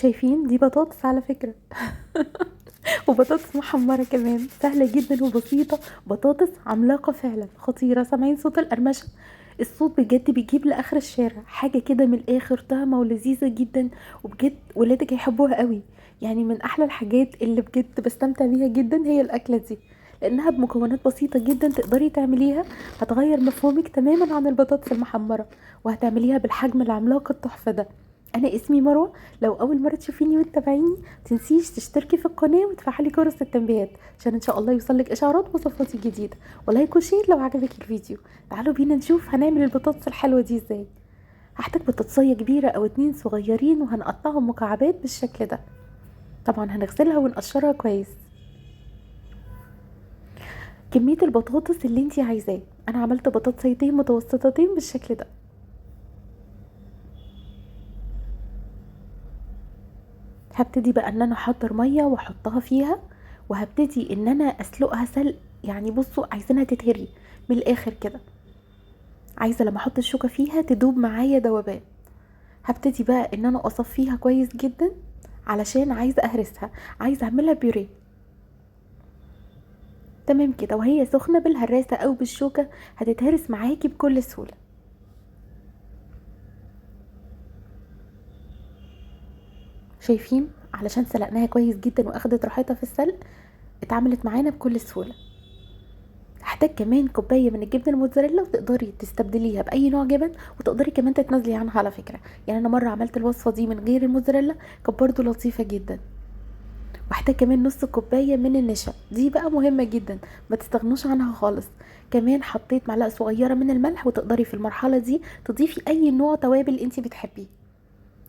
شايفين دي بطاطس على فكرة. وبطاطس محمرة كمان، سهلة جدا وبسيطة. بطاطس عملاقة فعلا، خطيرة. سامعين صوت القرمشة؟ الصوت بجد بيجيب لآخر الشارع. حاجة كده من الآخر، طعمة ولذيذة جدا، وبجد ولادك هيحبوها قوي. يعني من أحلى الحاجات اللي بجد بستمتع بيها جدا هي الأكلة دي، لأنها بمكونات بسيطة جدا تقدري تعمليها. هتغير مفهومك تماما عن البطاطس المحمرة، وهتعمليها بالحجم العملاق التحفة ده. أنا اسمي مروة. لو أول مرة تشوفيني وتتابعيني، متنسيش تشتركي في القناة وتفعلي جرس التنبيهات عشان ان شاء الله يوصلك اشعارات وصفاتي الجديدة. ولايك وشير لو عجبك الفيديو. تعالوا بينا نشوف هنعمل البطاطس الحلوة دي ازاي. هحتاج بطاطسية كبيرة او 2 صغيرين، وهنقطعهم مكعبات بالشكل ده. طبعا هنغسلها ونقشرها كويس. كمية البطاطس اللي انتي عايزاه، انا عملت بطاطسيتين متوسطتين بالشكل ده. هبتدي بقى ان انا احضر مية واحطها فيها، وهبتدي ان انا اسلقها سلق. يعني بصوا، عايزينها تتهري من الاخر كده. عايزه لما احط الشوكه فيها تدوب معايا دوبان. هبتدي بقى ان انا اصفيها كويس جدا، علشان عايزه اهرسها، عايزه اعملها بيوريه. تمام كده، وهي سخنه بالهراسه او بالشوكه هتتهرس معاكي بكل سهوله. شايفين؟ علشان سلقناها كويس جدا واخدت راحتها في السلق، اتعملت معانا بكل سهوله. هحتاج كمان كوبايه من الجبنه الموتزاريلا، وتقدري تستبدليها باي نوع جبن، وتقدري كمان تتنازلي عنها على فكره. يعني انا مره عملت الوصفه دي من غير الموتزاريلا، كانت برضو لطيفه جدا. واحتاج كمان نص كوبايه من النشا، دي بقى مهمه جدا، ما تستغنوش عنها خالص. كمان حطيت معلقه صغيره من الملح، وتقدري في المرحله دي تضيفي اي نوع توابل انتي بتحبيه،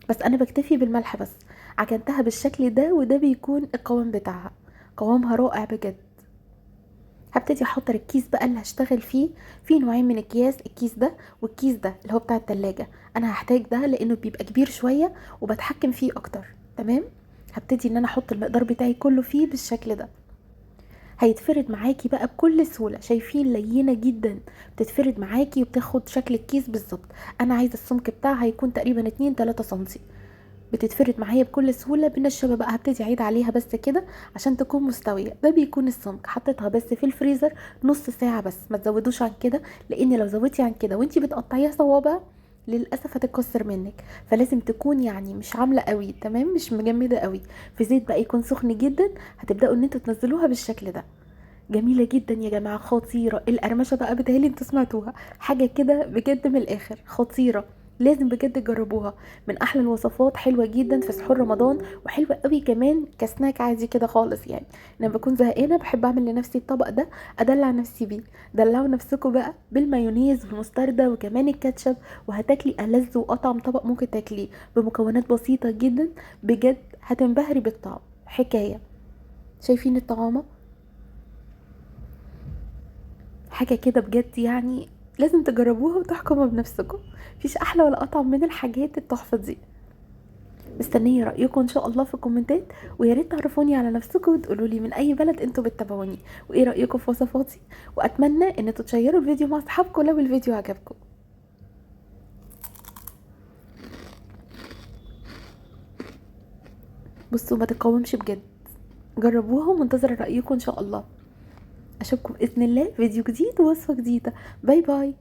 بس انا بكتفي بالملح بس. عجنتها بالشكل ده، وده بيكون القوام بتاعها. قوامها رائع بجد. هبتدي احضر الكيس بقى اللي هشتغل فيه. في نوعين من اكياس، الكيس ده والكيس ده اللي هو بتاع التلاجة. انا هحتاج ده لانه بيبقى كبير شوية وبتحكم فيه اكتر. تمام. هبتدي ان انا احط المقدار بتاعي كله فيه بالشكل ده. هيتفرد معاكي بقى بكل سهولة. شايفين؟ لينة جدا، بتتفرد معاكي وبتاخد شكل الكيس بالظبط. انا عايزة السمك بتاعها يكون تقريبا 2-3 سنتي. بتتفرد معايا بكل سهوله. بالنشابه بقى هبتدي اعيد عليها بس كده عشان تكون مستويه. ده بيكون السمك. حطيتها بس في الفريزر نص ساعه بس، ما تزودوش عن كده، لان لو زودتي عن كده وانتي بتقطعيها صوابع للاسف هتتكسر منك. فلازم تكون يعني مش عامله قوي، تمام، مش مجمده قوي. في زيت بقى يكون سخن جدا. هتبداوا ان انتوا تنزلوها بالشكل ده. جميله جدا يا جماعه، خطيره. القرمشه بقى بتهيألي انتوا سمعتوها، حاجه كده بجد من الاخر خطيره. لازم بجد تجربوها. من احلى الوصفات، حلوه جدا في سحور رمضان، وحلوه قوي كمان كسناك عادي كده خالص. يعني لما بكون زهقانه بحب اعمل لنفسي الطبق ده، ادلع نفسي بيه. دلعوا نفسكم بقى بالمايونيز والمستردة وكمان الكاتشب، وهتاكلي ألذ واطعم طبق ممكن تاكليه بمكونات بسيطه جدا. بجد هتنبهري بالطعم، حكايه. شايفين الطعامه؟ حاجة كده بجد يعني. لازم تجربوها وتحكموا بنفسكم. مفيش احلى ولا اطعم من الحاجات التحفة دي. مستنية رأيكم ان شاء الله في الكومنتات. ويا ريت تعرفوني على نفسكم وتقولوا لي من اي بلد انتوا بتتابعوني، وايه رأيكم في وصفاتي. واتمنى ان تشيروا الفيديو مع اصحابكم لو الفيديو عجبكم. بصوا، ما تقاومش بجد. جربوها ومنتظرة رأيكم ان شاء الله. اشوفكم باذن الله في فيديو جديد ووصفة جديدة. باي باي.